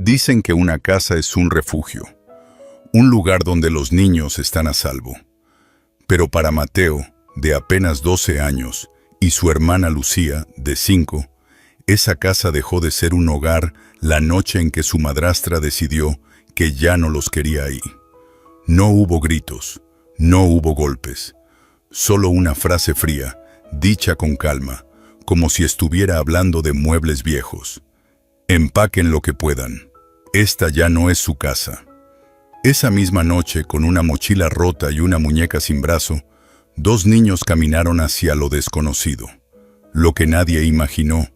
Dicen que una casa es un refugio, un lugar donde los niños están a salvo. Pero para Mateo, de apenas 12 años, y su hermana Lucía, de 5, esa casa dejó de ser un hogar la noche en que su madrastra decidió que ya no los quería ahí. No hubo gritos, no hubo golpes, solo una frase fría, dicha con calma, como si estuviera hablando de muebles viejos. Empaquen lo que puedan. Esta ya no es su casa. Esa misma noche, con una mochila rota y una muñeca sin brazo, 2 niños caminaron hacia lo desconocido. Lo que nadie imaginó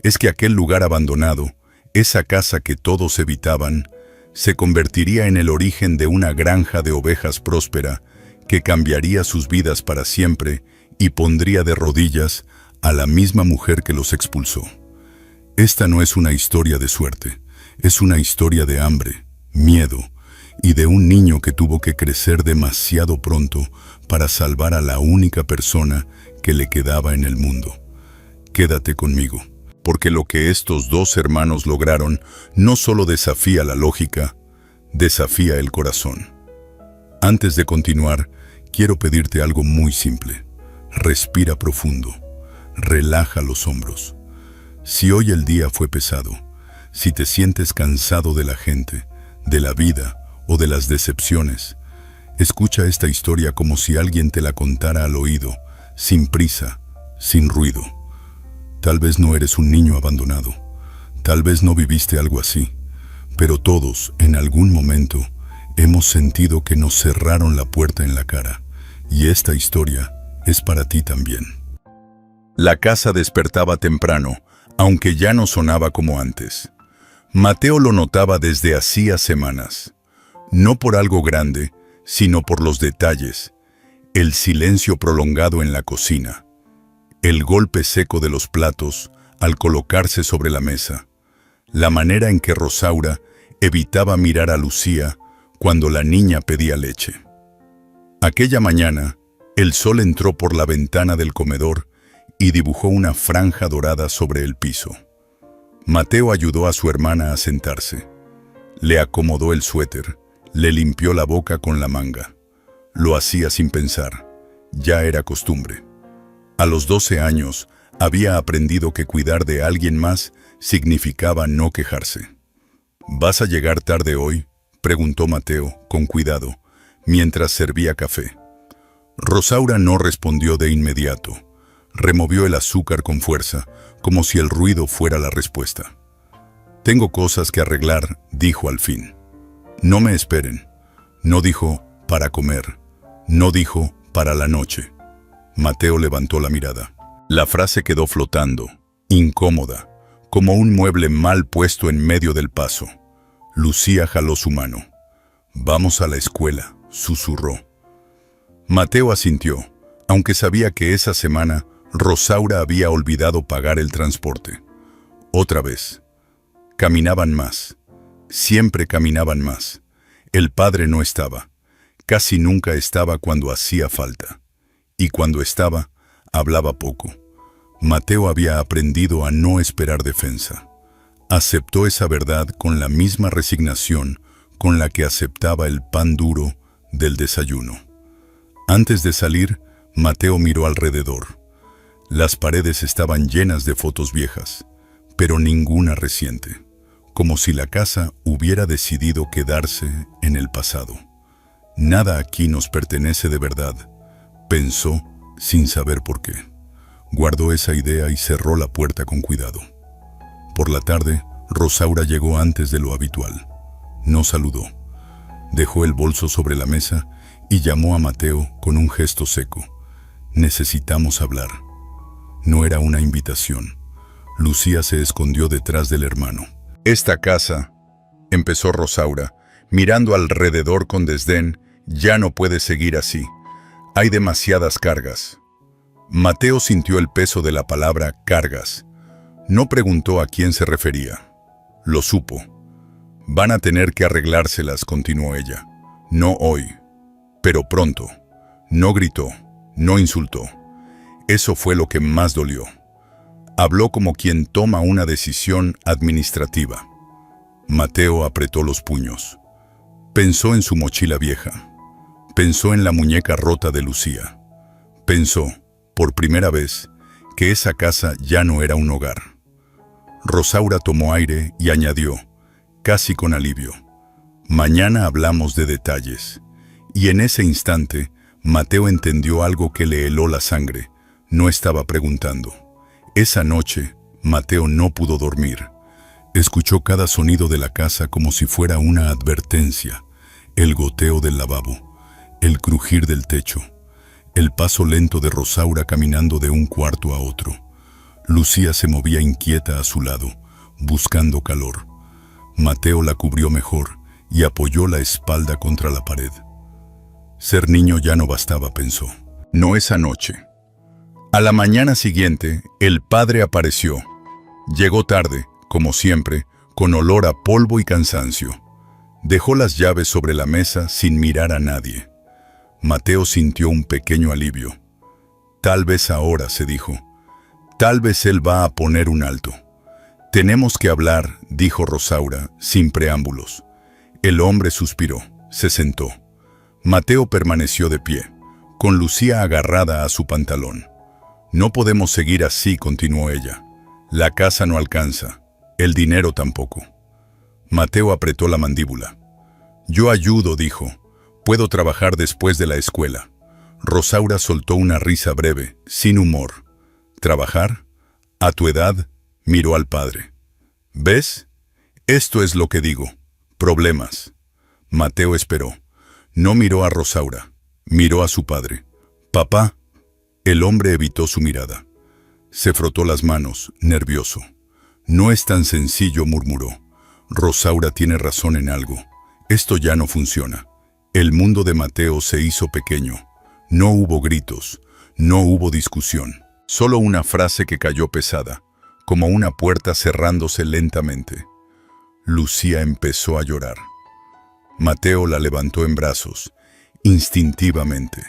es que aquel lugar abandonado, esa casa que todos evitaban, se convertiría en el origen de una granja de ovejas próspera que cambiaría sus vidas para siempre y pondría de rodillas a la misma mujer que los expulsó. Esta no es una historia de suerte, es una historia de hambre, miedo y de un niño que tuvo que crecer demasiado pronto para salvar a la única persona que le quedaba en el mundo. Quédate conmigo, porque lo que estos 2 hermanos lograron no solo desafía la lógica, desafía el corazón. Antes de continuar, quiero pedirte algo muy simple. Respira profundo, relaja los hombros. Si hoy el día fue pesado, si te sientes cansado de la gente, de la vida o de las decepciones, escucha esta historia como si alguien te la contara al oído, sin prisa, sin ruido. Tal vez no eres un niño abandonado, tal vez no viviste algo así, pero todos, en algún momento, hemos sentido que nos cerraron la puerta en la cara, y esta historia es para ti también. La casa despertaba temprano, aunque ya no sonaba como antes. Mateo lo notaba desde hacía semanas. No por algo grande, sino por los detalles. El silencio prolongado en la cocina. El golpe seco de los platos al colocarse sobre la mesa. La manera en que Rosaura evitaba mirar a Lucía cuando la niña pedía leche. Aquella mañana, el sol entró por la ventana del comedor y dibujó una franja dorada sobre el piso. Mateo ayudó a su hermana a sentarse. Le acomodó el suéter, le limpió la boca con la manga. Lo hacía sin pensar. Ya era costumbre. A los 12 años, había aprendido que cuidar de alguien más significaba no quejarse. ¿Vas a llegar tarde hoy?, preguntó Mateo, con cuidado, mientras servía café. Rosaura no respondió de inmediato. Removió el azúcar con fuerza, como si el ruido fuera la respuesta. «Tengo cosas que arreglar», dijo al fin. «No me esperen». No dijo «para comer». No dijo «para la noche». Mateo levantó la mirada. La frase quedó flotando, incómoda, como un mueble mal puesto en medio del paso. Lucía jaló su mano. «Vamos a la escuela», susurró. Mateo asintió, aunque sabía que esa semana Rosaura había olvidado pagar el transporte. Otra vez. Caminaban más. Siempre caminaban más. El padre no estaba. Casi nunca estaba cuando hacía falta. Y cuando estaba, hablaba poco. Mateo había aprendido a no esperar defensa. Aceptó esa verdad con la misma resignación con la que aceptaba el pan duro del desayuno. Antes de salir, Mateo miró alrededor. Las paredes estaban llenas de fotos viejas, pero ninguna reciente, como si la casa hubiera decidido quedarse en el pasado. Nada aquí nos pertenece de verdad, pensó sin saber por qué. Guardó esa idea y cerró la puerta con cuidado. Por la tarde, Rosaura llegó antes de lo habitual. No saludó. Dejó el bolso sobre la mesa y llamó a Mateo con un gesto seco. «Necesitamos hablar». No era una invitación. Lucía se escondió detrás del hermano. «Esta casa», empezó Rosaura, mirando alrededor con desdén, «ya no puede seguir así. Hay demasiadas cargas». Mateo sintió el peso de la palabra cargas. No preguntó a quién se refería. Lo supo. «Van a tener que arreglárselas», continuó ella. «No hoy, pero pronto». No gritó, no insultó. Eso fue lo que más dolió. Habló como quien toma una decisión administrativa. Mateo apretó los puños. Pensó en su mochila vieja. Pensó en la muñeca rota de Lucía. Pensó, por primera vez, que esa casa ya no era un hogar. Rosaura tomó aire y añadió, casi con alivio, mañana hablamos de detalles. Y en ese instante, Mateo entendió algo que le heló la sangre. No estaba preguntando. Esa noche, Mateo no pudo dormir. Escuchó cada sonido de la casa como si fuera una advertencia. El goteo del lavabo, el crujir del techo, el paso lento de Rosaura caminando de un cuarto a otro. Lucía se movía inquieta a su lado, buscando calor. Mateo la cubrió mejor y apoyó la espalda contra la pared. Ser niño ya no bastaba, pensó. No esa noche. A la mañana siguiente, el padre apareció. Llegó tarde, como siempre, con olor a polvo y cansancio. Dejó las llaves sobre la mesa sin mirar a nadie. Mateo sintió un pequeño alivio. Tal vez ahora, se dijo. Tal vez él va a poner un alto. Tenemos que hablar, dijo Rosaura, sin preámbulos. El hombre suspiró, se sentó. Mateo permaneció de pie, con Lucía agarrada a su pantalón. No podemos seguir así, continuó ella. La casa no alcanza, el dinero tampoco. Mateo apretó la mandíbula. Yo ayudo, dijo. Puedo trabajar después de la escuela. Rosaura soltó una risa breve, sin humor. ¿Trabajar? ¿A tu edad? Miró al padre. ¿Ves? Esto es lo que digo. Problemas. Mateo esperó. No miró a Rosaura. Miró a su padre. Papá. El hombre evitó su mirada. Se frotó las manos, nervioso. No es tan sencillo, murmuró. Rosaura tiene razón en algo. Esto ya no funciona. El mundo de Mateo se hizo pequeño. No hubo gritos. No hubo discusión. Solo una frase que cayó pesada, como una puerta cerrándose lentamente. Lucía empezó a llorar. Mateo la levantó en brazos, instintivamente.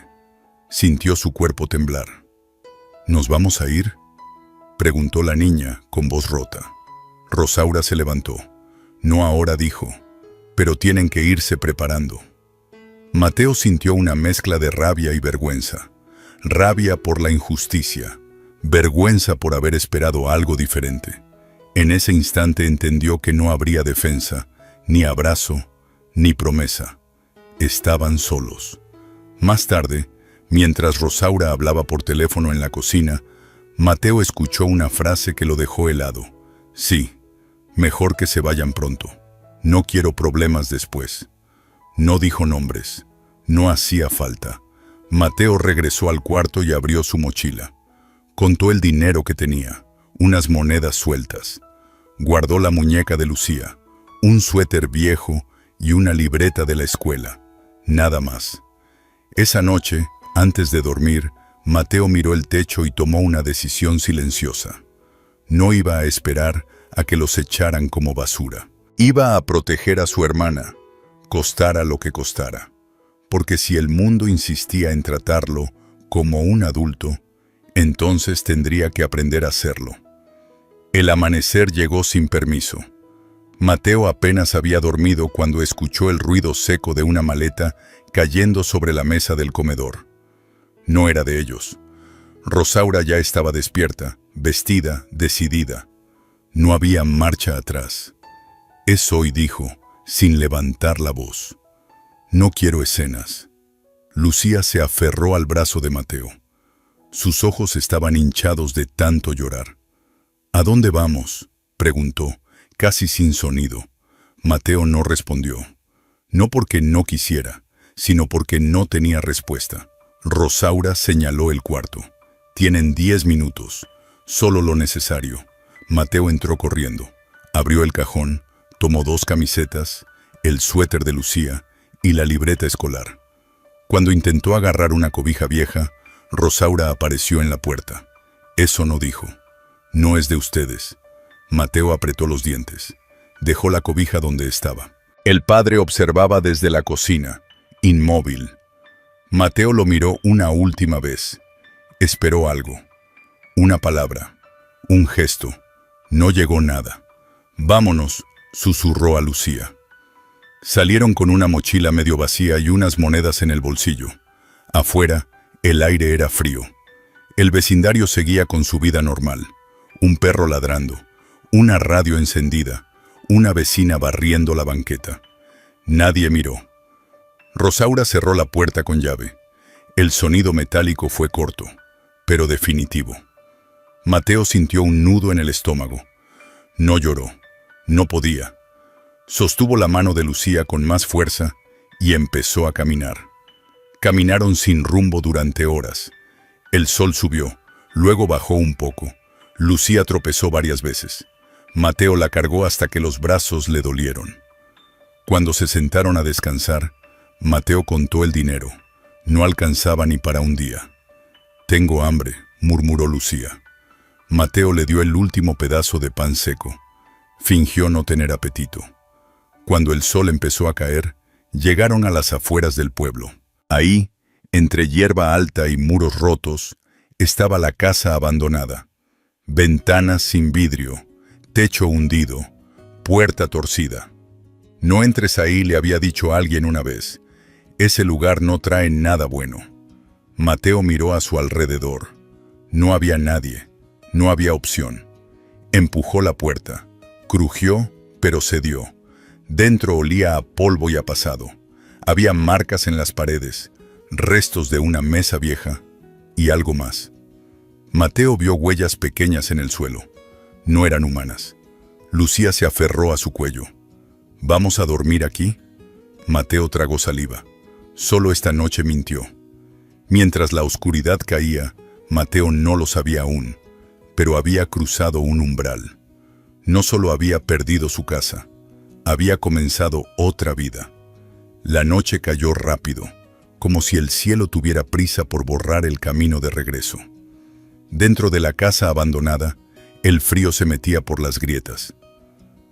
Sintió su cuerpo temblar. ¿Nos vamos a ir?, preguntó la niña con voz rota. Rosaura se levantó. No ahora, dijo, pero tienen que irse preparando. Mateo sintió una mezcla de rabia y vergüenza. Rabia por la injusticia. Vergüenza por haber esperado algo diferente. En ese instante entendió que no habría defensa, ni abrazo, ni promesa. Estaban solos. Más tarde, mientras Rosaura hablaba por teléfono en la cocina, Mateo escuchó una frase que lo dejó helado. Sí, mejor que se vayan pronto. No quiero problemas después. No dijo nombres. No hacía falta. Mateo regresó al cuarto y abrió su mochila. Contó el dinero que tenía, unas monedas sueltas. Guardó la muñeca de Lucía, un suéter viejo y una libreta de la escuela. Nada más. Esa noche, antes de dormir, Mateo miró el techo y tomó una decisión silenciosa. No iba a esperar a que los echaran como basura. Iba a proteger a su hermana, costara lo que costara. Porque si el mundo insistía en tratarlo como un adulto, entonces tendría que aprender a hacerlo. El amanecer llegó sin permiso. Mateo apenas había dormido cuando escuchó el ruido seco de una maleta cayendo sobre la mesa del comedor. No era de ellos. Rosaura ya estaba despierta, vestida, decidida. No había marcha atrás. Es hoy, dijo, sin levantar la voz. No quiero escenas. Lucía se aferró al brazo de Mateo. Sus ojos estaban hinchados de tanto llorar. ¿A dónde vamos?, preguntó, casi sin sonido. Mateo no respondió. No porque no quisiera, sino porque no tenía respuesta. Rosaura señaló el cuarto. Tienen 10 minutos, solo lo necesario. Mateo entró corriendo. Abrió el cajón, tomó 2 camisetas, el suéter de Lucía y la libreta escolar. Cuando intentó agarrar una cobija vieja, Rosaura apareció en la puerta. Eso no, dijo. No es de ustedes. Mateo apretó los dientes. Dejó la cobija donde estaba. El padre observaba desde la cocina, inmóvil. Mateo lo miró una última vez. Esperó algo. Una palabra. Un gesto. No llegó nada. Vámonos, susurró a Lucía. Salieron con una mochila medio vacía y unas monedas en el bolsillo. Afuera, el aire era frío. El vecindario seguía con su vida normal. Un perro ladrando, una radio encendida, una vecina barriendo la banqueta. Nadie miró. Rosaura cerró la puerta con llave. El sonido metálico fue corto, pero definitivo. Mateo sintió un nudo en el estómago. No lloró, no podía. Sostuvo la mano de Lucía con más fuerza y empezó a caminar. Caminaron sin rumbo durante horas. El sol subió, luego bajó un poco. Lucía tropezó varias veces. Mateo la cargó hasta que los brazos le dolieron. Cuando se sentaron a descansar, Mateo contó el dinero. No alcanzaba ni para un día. «Tengo hambre», murmuró Lucía. Mateo le dio el último pedazo de pan seco. Fingió no tener apetito. Cuando el sol empezó a caer, llegaron a las afueras del pueblo. Ahí, entre hierba alta y muros rotos, estaba la casa abandonada. Ventanas sin vidrio, techo hundido, puerta torcida. «No entres ahí», le había dicho alguien una vez. «Ese lugar no trae nada bueno». Mateo miró a su alrededor. No había nadie, no había opción. Empujó la puerta. Crujió, pero cedió. Dentro olía a polvo y a pasado. Había marcas en las paredes, restos de una mesa vieja y algo más. Mateo vio huellas pequeñas en el suelo. No eran humanas. Lucía se aferró a su cuello. «¿Vamos a dormir aquí?» Mateo tragó saliva. Solo esta noche mintió. Mientras la oscuridad caía, Mateo no lo sabía aún, pero había cruzado un umbral. No solo había perdido su casa, había comenzado otra vida. La noche cayó rápido, como si el cielo tuviera prisa por borrar el camino de regreso. Dentro de la casa abandonada, el frío se metía por las grietas.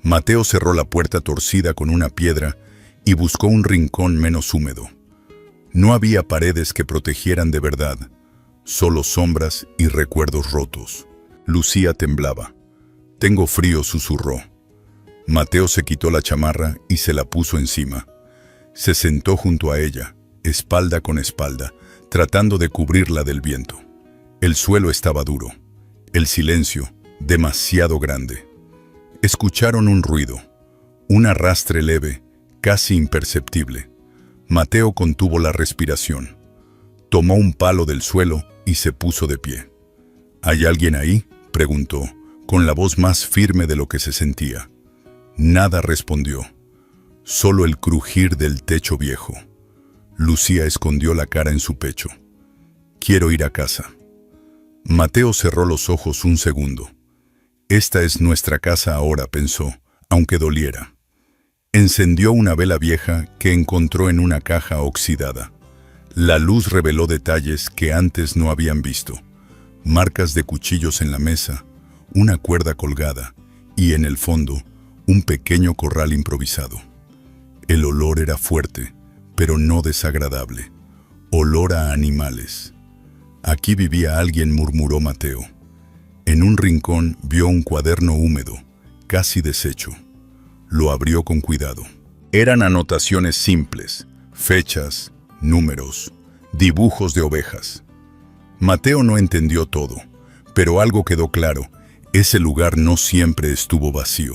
Mateo cerró la puerta torcida con una piedra y buscó un rincón menos húmedo. No había paredes que protegieran de verdad, solo sombras y recuerdos rotos. Lucía temblaba. «Tengo frío», susurró. Mateo se quitó la chamarra y se la puso encima. Se sentó junto a ella, espalda con espalda, tratando de cubrirla del viento. El suelo estaba duro, el silencio demasiado grande. Escucharon un ruido, un arrastre leve, casi imperceptible. Mateo contuvo la respiración. Tomó un palo del suelo y se puso de pie. «¿Hay alguien ahí?», preguntó, con la voz más firme de lo que se sentía. Nada respondió, solo el crujir del techo viejo. Lucía escondió la cara en su pecho. «Quiero ir a casa». Mateo cerró los ojos un segundo. «Esta es nuestra casa ahora», pensó, aunque doliera. Encendió una vela vieja que encontró en una caja oxidada. La luz reveló detalles que antes no habían visto. Marcas de cuchillos en la mesa, una cuerda colgada y, en el fondo, un pequeño corral improvisado. El olor era fuerte, pero no desagradable. Olor a animales. «Aquí vivía alguien», murmuró Mateo. En un rincón vio un cuaderno húmedo, casi deshecho. Lo abrió con cuidado. Eran anotaciones simples, fechas, números, dibujos de ovejas. Mateo no entendió todo, pero algo quedó claro: ese lugar no siempre estuvo vacío.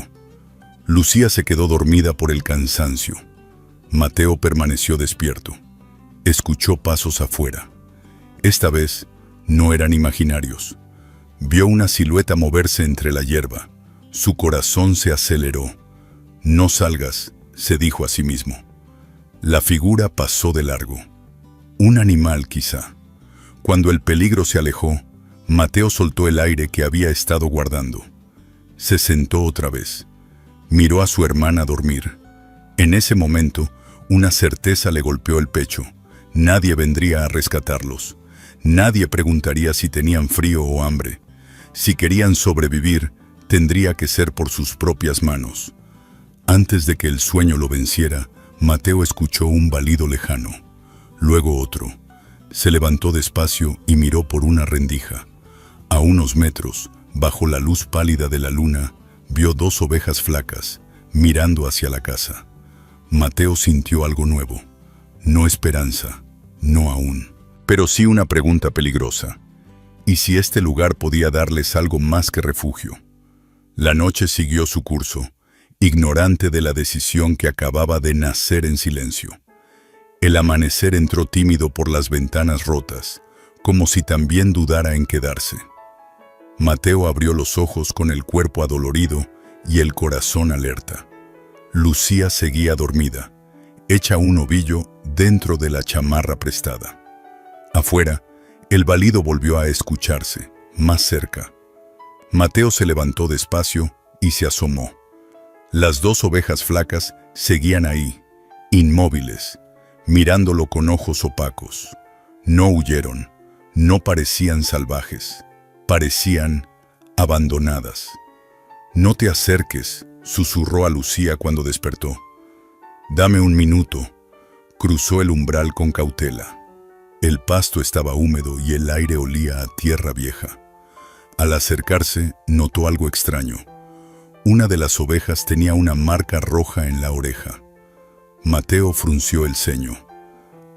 Lucía se quedó dormida por el cansancio. Mateo permaneció despierto. Escuchó pasos afuera. Esta vez no eran imaginarios. Vio una silueta moverse entre la hierba. Su corazón se aceleró. «No salgas», se dijo a sí mismo. La figura pasó de largo. Un animal, quizá. Cuando el peligro se alejó, Mateo soltó el aire que había estado guardando. Se sentó otra vez. Miró a su hermana dormir. En ese momento, una certeza le golpeó el pecho. Nadie vendría a rescatarlos. Nadie preguntaría si tenían frío o hambre. Si querían sobrevivir, tendría que ser por sus propias manos. Antes de que el sueño lo venciera, Mateo escuchó un balido lejano. Luego otro. Se levantó despacio y miró por una rendija. A unos metros, bajo la luz pálida de la luna, vio dos ovejas flacas, mirando hacia la casa. Mateo sintió algo nuevo. No esperanza, no aún, pero sí una pregunta peligrosa. ¿Y si este lugar podía darles algo más que refugio? La noche siguió su curso, ignorante de la decisión que acababa de nacer en silencio. El amanecer entró tímido por las ventanas rotas, como si también dudara en quedarse. Mateo abrió los ojos con el cuerpo adolorido y el corazón alerta. Lucía seguía dormida, hecha un ovillo dentro de la chamarra prestada. Afuera, el balido volvió a escucharse, más cerca. Mateo se levantó despacio y se asomó. Las dos ovejas flacas seguían ahí, inmóviles, mirándolo con ojos opacos. No huyeron, no parecían salvajes, parecían abandonadas. «No te acerques», susurró a Lucía cuando despertó. «Dame un minuto». Cruzó el umbral con cautela. El pasto estaba húmedo y el aire olía a tierra vieja. Al acercarse, notó algo extraño. Una de las ovejas tenía una marca roja en la oreja. Mateo frunció el ceño.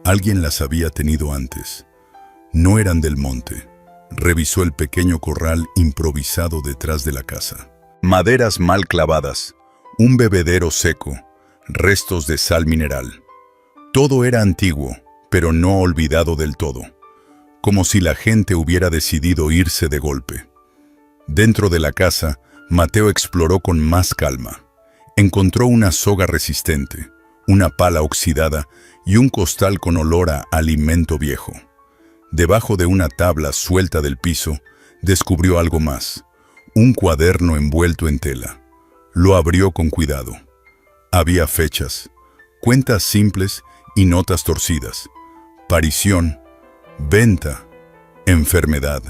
Alguien las había tenido antes. No eran del monte. Revisó el pequeño corral improvisado detrás de la casa. Maderas mal clavadas, un bebedero seco, restos de sal mineral. Todo era antiguo, pero no olvidado del todo, como si la gente hubiera decidido irse de golpe. Dentro de la casa, Mateo exploró con más calma. Encontró una soga resistente, una pala oxidada y un costal con olor a alimento viejo. Debajo de una tabla suelta del piso, descubrió algo más, un cuaderno envuelto en tela. Lo abrió con cuidado. Había fechas, cuentas simples y notas torcidas. Parición, venta, enfermedad.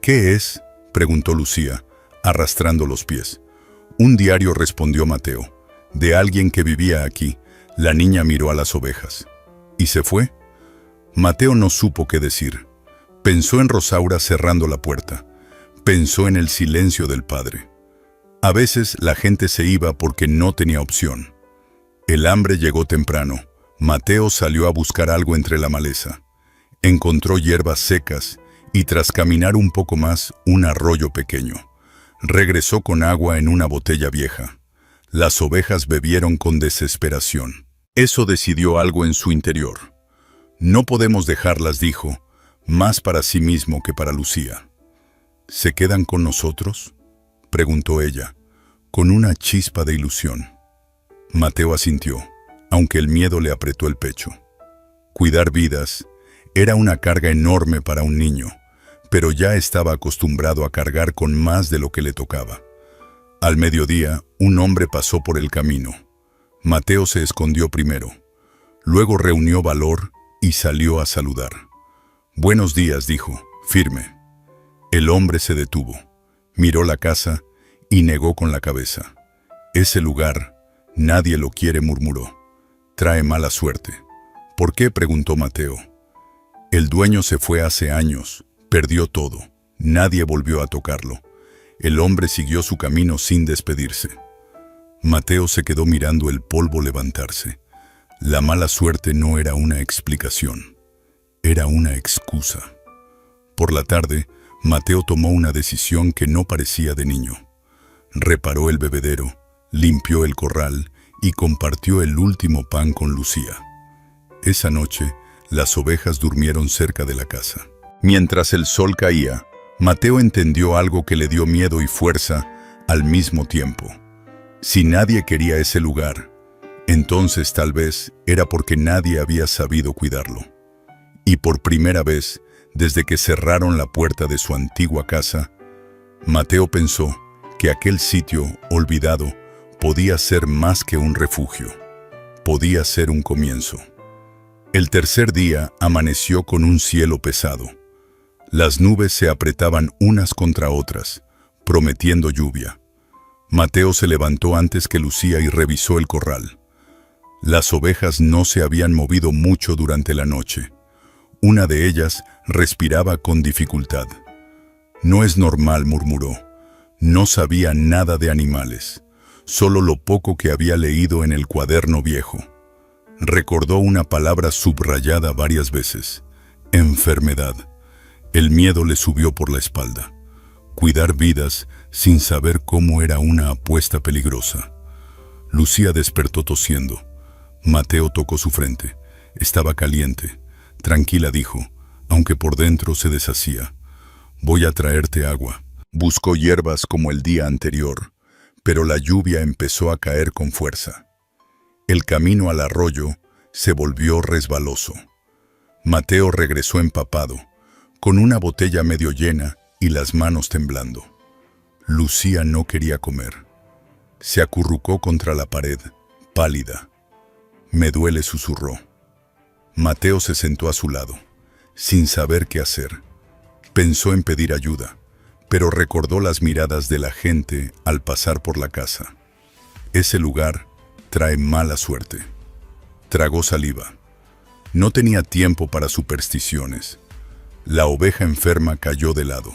«¿Qué es?», preguntó Lucía, arrastrando los pies. «Un diario», respondió Mateo. «De alguien que vivía aquí». La niña miró a las ovejas. ¿Y se fue? Mateo no supo qué decir. Pensó en Rosaura cerrando la puerta. Pensó en el silencio del padre. A veces la gente se iba porque no tenía opción. El hambre llegó temprano. Mateo salió a buscar algo entre la maleza. Encontró hierbas secas y tras caminar un poco más, un arroyo pequeño. Regresó con agua en una botella vieja. Las ovejas bebieron con desesperación. Eso decidió algo en su interior. «No podemos dejarlas», dijo, más para sí mismo que para Lucía. «¿Se quedan con nosotros?», preguntó ella, con una chispa de ilusión. Mateo asintió, aunque el miedo le apretó el pecho. Cuidar vidas era una carga enorme para un niño, pero ya estaba acostumbrado a cargar con más de lo que le tocaba. Al mediodía, un hombre pasó por el camino. Mateo se escondió primero. Luego reunió valor y salió a saludar. «Buenos días», dijo, firme. El hombre se detuvo, miró la casa y negó con la cabeza. «Ese lugar, nadie lo quiere», murmuró. «Trae mala suerte». «¿Por qué?», preguntó Mateo. «El dueño se fue hace años, perdió todo, nadie volvió a tocarlo». El hombre siguió su camino sin despedirse. Mateo se quedó mirando el polvo levantarse. La mala suerte no era una explicación, era una excusa. Por la tarde, Mateo tomó una decisión que no parecía de niño. Reparó el bebedero, limpió el corral y compartió el último pan con Lucía. Esa noche, las ovejas durmieron cerca de la casa. Mientras el sol caía, Mateo entendió algo que le dio miedo y fuerza al mismo tiempo. Si nadie quería ese lugar, entonces tal vez era porque nadie había sabido cuidarlo. Y por primera vez, desde que cerraron la puerta de su antigua casa, Mateo pensó que aquel sitio olvidado podía ser más que un refugio, podía ser un comienzo. El tercer día amaneció con un cielo pesado. Las nubes se apretaban unas contra otras, prometiendo lluvia. Mateo se levantó antes que Lucía y revisó el corral. Las ovejas no se habían movido mucho durante la noche. Una de ellas respiraba con dificultad. «No es normal», murmuró. No sabía nada de animales. solo lo poco que había leído en el cuaderno viejo. Recordó una palabra subrayada varias veces: enfermedad. El miedo le subió por la espalda. Cuidar vidas sin saber cómo era una apuesta peligrosa. Lucía despertó tosiendo. Mateo tocó su frente. Estaba caliente. Tranquila, dijo, aunque por dentro se deshacía. Voy a traerte agua. Buscó hierbas como el día anterior, pero la lluvia empezó a caer con fuerza. El camino al arroyo se volvió resbaloso. Mateo regresó empapado, con una botella medio llena y las manos temblando. Lucía no quería comer. Se acurrucó contra la pared, pálida. Me duele, susurró. Mateo se sentó a su lado, sin saber qué hacer. Pensó en pedir ayuda, pero recordó las miradas de la gente al pasar por la casa. Ese lugar trae mala suerte. Tragó saliva. No tenía tiempo para supersticiones. La oveja enferma cayó de lado.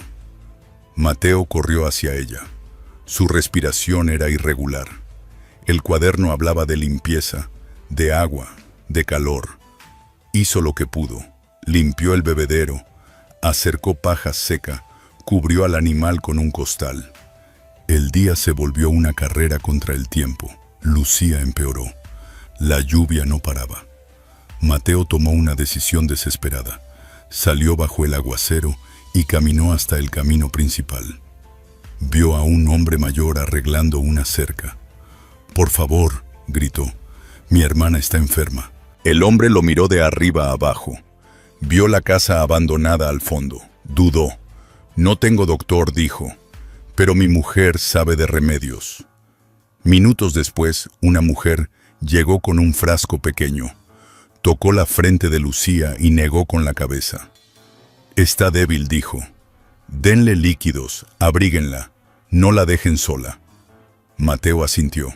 Mateo corrió hacia ella. Su respiración era irregular. El cuaderno hablaba de limpieza, de agua, de calor. Hizo lo que pudo. Limpió el bebedero, acercó paja seca, cubrió al animal con un costal. El día se volvió una carrera contra el tiempo. Lucía empeoró. La lluvia no paraba. Mateo tomó una decisión desesperada. Salió bajo el aguacero y caminó hasta el camino principal. Vio a un hombre mayor arreglando una cerca. «Por favor», gritó, «mi hermana está enferma». El hombre lo miró de arriba a abajo. Vio la casa abandonada al fondo. Dudó. «No tengo doctor», dijo, «pero mi mujer sabe de remedios». Minutos después, una mujer llegó con un frasco pequeño. Tocó la frente de Lucía y negó con la cabeza. «Está débil», dijo. «Denle líquidos, abríguenla, no la dejen sola». Mateo asintió.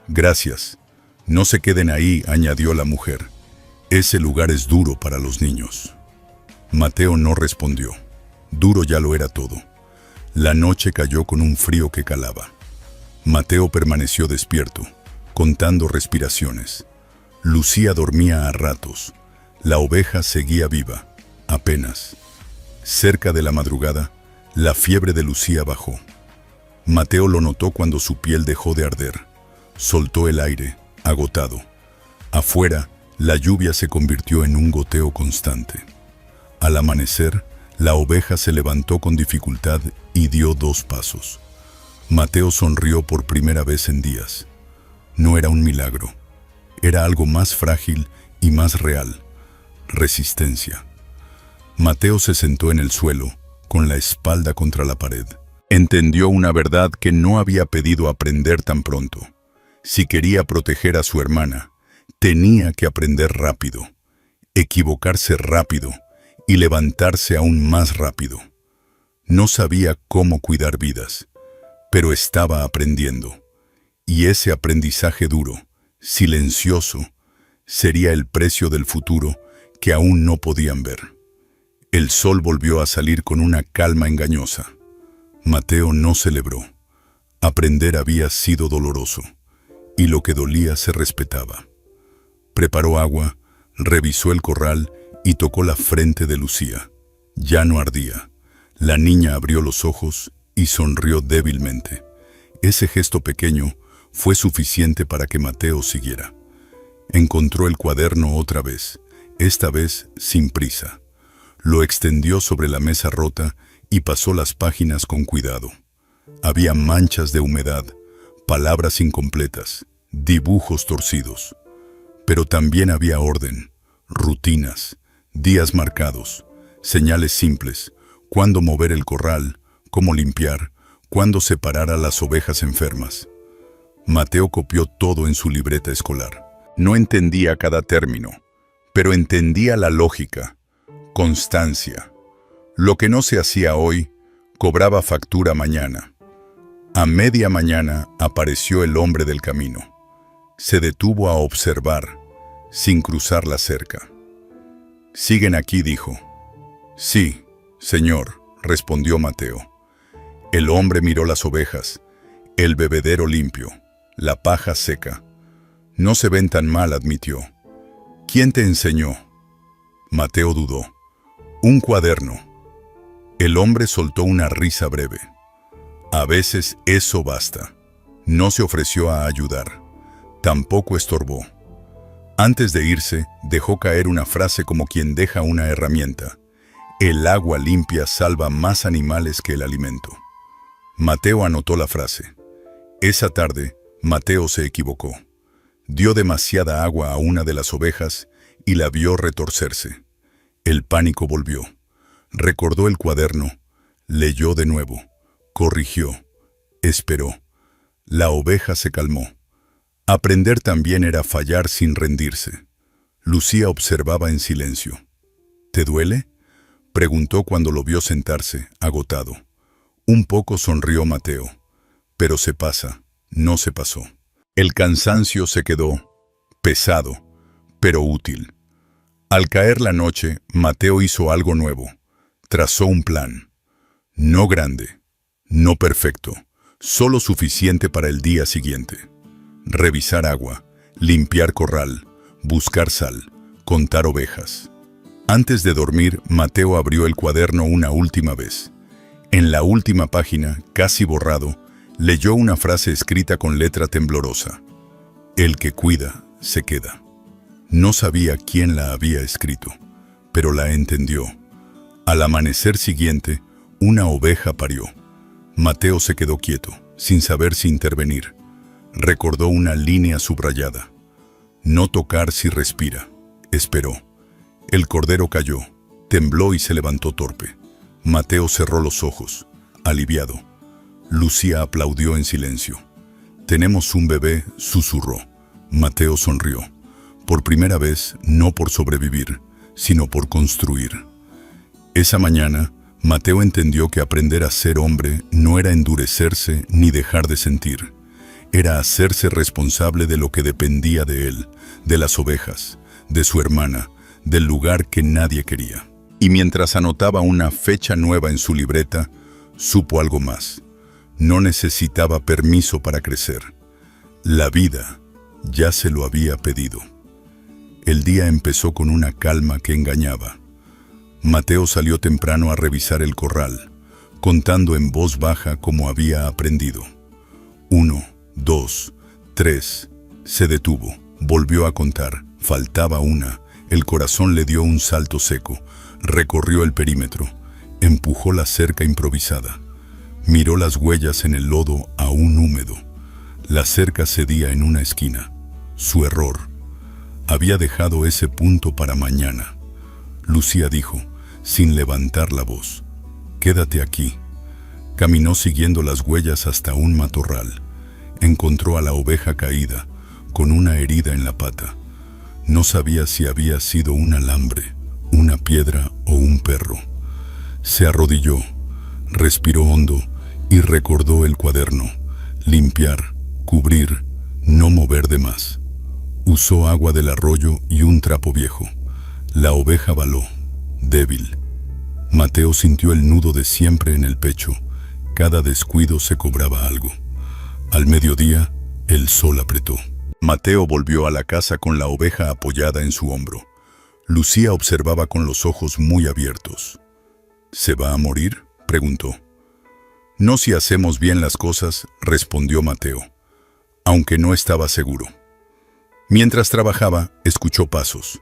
«Gracias. No se queden ahí», añadió la mujer. «Ese lugar es duro para los niños». Mateo no respondió. Duro ya lo era todo. La noche cayó con un frío que calaba. Mateo permaneció despierto, contando respiraciones. Lucía dormía a ratos. La oveja seguía viva, apenas. Cerca de la madrugada, la fiebre de Lucía bajó. Mateo lo notó cuando su piel dejó de arder. Soltó el aire, agotado. Afuera, la lluvia se convirtió en un goteo constante. Al amanecer, la oveja se levantó con dificultad y dio 2 pasos. Mateo sonrió por primera vez en días. No era un milagro. Era algo más frágil y más real. Resistencia. Mateo se sentó en el suelo, con la espalda contra la pared. Entendió una verdad que no había pedido aprender tan pronto. Si quería proteger a su hermana, tenía que aprender rápido, equivocarse rápido y levantarse aún más rápido. No sabía cómo cuidar vidas, pero estaba aprendiendo. Y ese aprendizaje duro, silencioso, sería el precio del futuro que aún no podían ver. El sol volvió a salir con una calma engañosa. Mateo no celebró. Aprender había sido doloroso, y lo que dolía se respetaba. Preparó agua, revisó el corral y tocó la frente de Lucía. Ya no ardía. La niña abrió los ojos y sonrió débilmente. Ese gesto pequeño fue suficiente para que Mateo siguiera. Encontró el cuaderno otra vez, esta vez sin prisa. Lo extendió sobre la mesa rota y pasó las páginas con cuidado. Había manchas de humedad, palabras incompletas, dibujos torcidos. Pero también había orden, rutinas, días marcados, señales simples, cuándo mover el corral, cómo limpiar, cuándo separar a las ovejas enfermas. Mateo copió todo en su libreta escolar. No entendía cada término, pero entendía la lógica, constancia. Lo que no se hacía hoy, cobraba factura mañana. A media mañana apareció el hombre del camino. Se detuvo a observar, sin cruzar la cerca. «¿Siguen aquí?», dijo. «Sí, señor», respondió Mateo. El hombre miró las ovejas, el bebedero limpio, la paja seca. No se ven tan mal, admitió. ¿Quién te enseñó? Mateo dudó. Un cuaderno. El hombre soltó una risa breve. A veces eso basta. No se ofreció a ayudar. Tampoco estorbó. Antes de irse, dejó caer una frase como quien deja una herramienta. El agua limpia salva más animales que el alimento. Mateo anotó la frase. Esa tarde, Mateo se equivocó. Dio demasiada agua a una de las ovejas y la vio retorcerse. El pánico volvió. Recordó el cuaderno, leyó de nuevo, corrigió, esperó. La oveja se calmó. Aprender también era fallar sin rendirse. Lucía observaba en silencio. ¿Te duele?, preguntó cuando lo vio sentarse, agotado. Un poco sonrió Mateo. Pero se pasa, no se pasó. El cansancio se quedó, pesado, pero útil. Al caer la noche, Mateo hizo algo nuevo. Trazó un plan. No grande, no perfecto, solo suficiente para el día siguiente. Revisar agua, limpiar corral, buscar sal, contar ovejas. Antes de dormir, Mateo abrió el cuaderno una última vez. En la última página, casi borrado, leyó una frase escrita con letra temblorosa. El que cuida, se queda. No sabía quién la había escrito, pero la entendió. Al amanecer siguiente, una oveja parió. Mateo se quedó quieto, sin saber si intervenir. Recordó una línea subrayada. No tocar si respira. Esperó. El cordero cayó, tembló y se levantó torpe. Mateo cerró los ojos, aliviado. Lucía aplaudió en silencio. Tenemos un bebé, susurró. Mateo sonrió. Por primera vez, no por sobrevivir, sino por construir. Esa mañana, Mateo entendió que aprender a ser hombre no era endurecerse ni dejar de sentir. Era hacerse responsable de lo que dependía de él, de las ovejas, de su hermana, del lugar que nadie quería. Y mientras anotaba una fecha nueva en su libreta, supo algo más. No necesitaba permiso para crecer. La vida ya se lo había pedido. El día empezó con una calma que engañaba. Mateo salió temprano a revisar el corral, contando en voz baja como había aprendido. 1, 2, 3. Se detuvo, volvió a contar, faltaba una. El corazón le dio un salto seco, recorrió el perímetro, empujó la cerca improvisada. Miró las huellas en el lodo aún húmedo. La cerca cedía en una esquina. Su error. Había dejado ese punto para mañana. Lucía dijo, sin levantar la voz, «Quédate aquí». Caminó siguiendo las huellas hasta un matorral. Encontró a la oveja caída, con una herida en la pata. No sabía si había sido un alambre, una piedra o un perro. Se arrodilló, respiró hondo y recordó el cuaderno. Limpiar, cubrir, no mover de más. Usó agua del arroyo y un trapo viejo. La oveja baló, débil. Mateo sintió el nudo de siempre en el pecho. Cada descuido se cobraba algo. Al mediodía, el sol apretó. Mateo volvió a la casa con la oveja apoyada en su hombro. Lucía observaba con los ojos muy abiertos. ¿Se va a morir?, preguntó. No si hacemos bien las cosas, respondió Mateo, aunque no estaba seguro. Mientras trabajaba, escuchó pasos.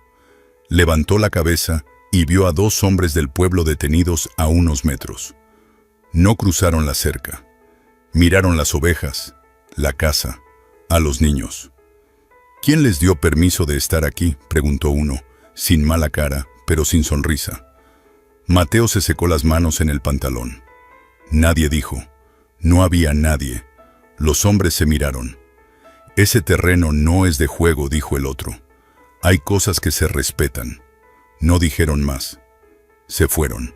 Levantó la cabeza y vio a 2 hombres del pueblo detenidos a unos metros. No cruzaron la cerca. Miraron las ovejas, la casa, a los niños. ¿Quién les dio permiso de estar aquí?, preguntó uno, sin mala cara, pero sin sonrisa. Mateo se secó las manos en el pantalón. Nadie dijo. No había nadie. Los hombres se miraron. Ese terreno no es de juego, dijo el otro. Hay cosas que se respetan. No dijeron más. Se fueron.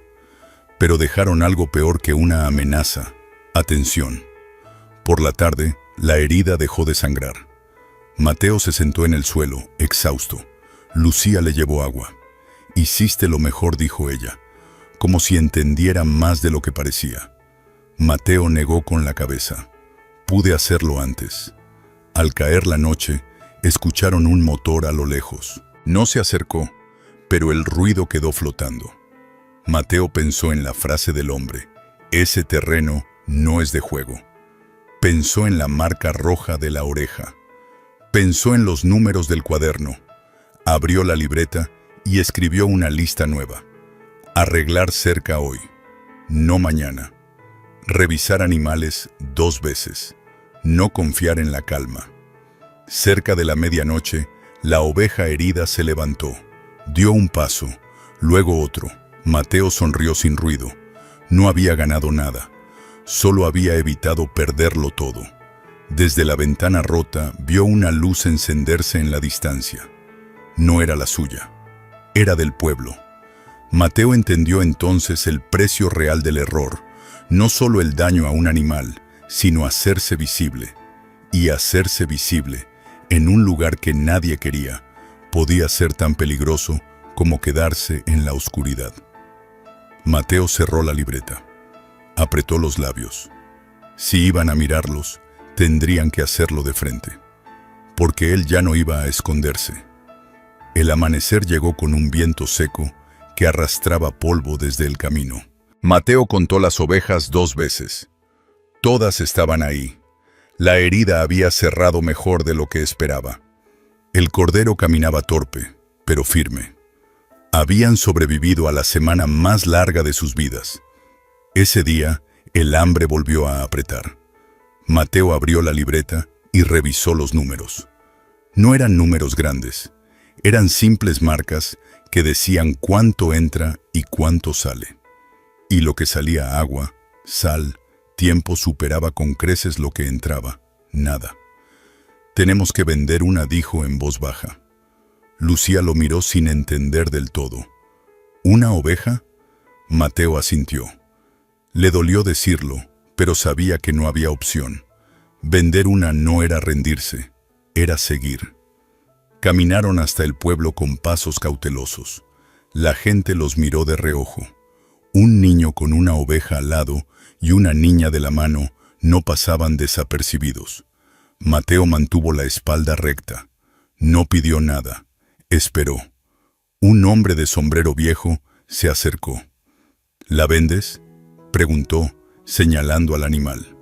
Pero dejaron algo peor que una amenaza. Atención. Por la tarde, la herida dejó de sangrar. Mateo se sentó en el suelo, exhausto. Lucía le llevó agua. Hiciste lo mejor, dijo ella, como si entendiera más de lo que parecía. Mateo negó con la cabeza. Pude hacerlo antes. Al caer la noche, escucharon un motor a lo lejos. No se acercó, pero el ruido quedó flotando. Mateo pensó en la frase del hombre: ese terreno no es de juego. Pensó en la marca roja de la oreja. Pensó en los números del cuaderno. Abrió la libreta y escribió una lista nueva. Arreglar cerca hoy, no mañana. Revisar animales 2 veces. No confiar en la calma. Cerca de la medianoche, la oveja herida se levantó. Dio un paso, luego otro. Mateo sonrió sin ruido. No había ganado nada. Solo había evitado perderlo todo. Desde la ventana rota, vio una luz encenderse en la distancia. No era la suya. Era del pueblo. Mateo entendió entonces el precio real del error. No solo el daño a un animal, sino hacerse visible. Y hacerse visible, en un lugar que nadie quería, podía ser tan peligroso como quedarse en la oscuridad. Mateo cerró la libreta. Apretó los labios. Si iban a mirarlos, tendrían que hacerlo de frente. Porque él ya no iba a esconderse. El amanecer llegó con un viento seco que arrastraba polvo desde el camino. Mateo contó las ovejas 2 veces. Todas estaban ahí. La herida había cerrado mejor de lo que esperaba. El cordero caminaba torpe, pero firme. Habían sobrevivido a la semana más larga de sus vidas. Ese día, el hambre volvió a apretar. Mateo abrió la libreta y revisó los números. No eran números grandes. Eran simples marcas que decían cuánto entra y cuánto sale. Y lo que salía: agua, sal, tiempo, superaba con creces lo que entraba: nada. Tenemos que vender una, dijo en voz baja. Lucía lo miró sin entender del todo. ¿Una oveja? Mateo asintió. Le dolió decirlo, pero sabía que no había opción. Vender una no era rendirse, era seguir. Caminaron hasta el pueblo con pasos cautelosos. La gente los miró de reojo. Un niño con una oveja al lado y una niña de la mano no pasaban desapercibidos. Mateo mantuvo la espalda recta. No pidió nada. Esperó. Un hombre de sombrero viejo se acercó. ¿La vendes?, preguntó, señalando al animal.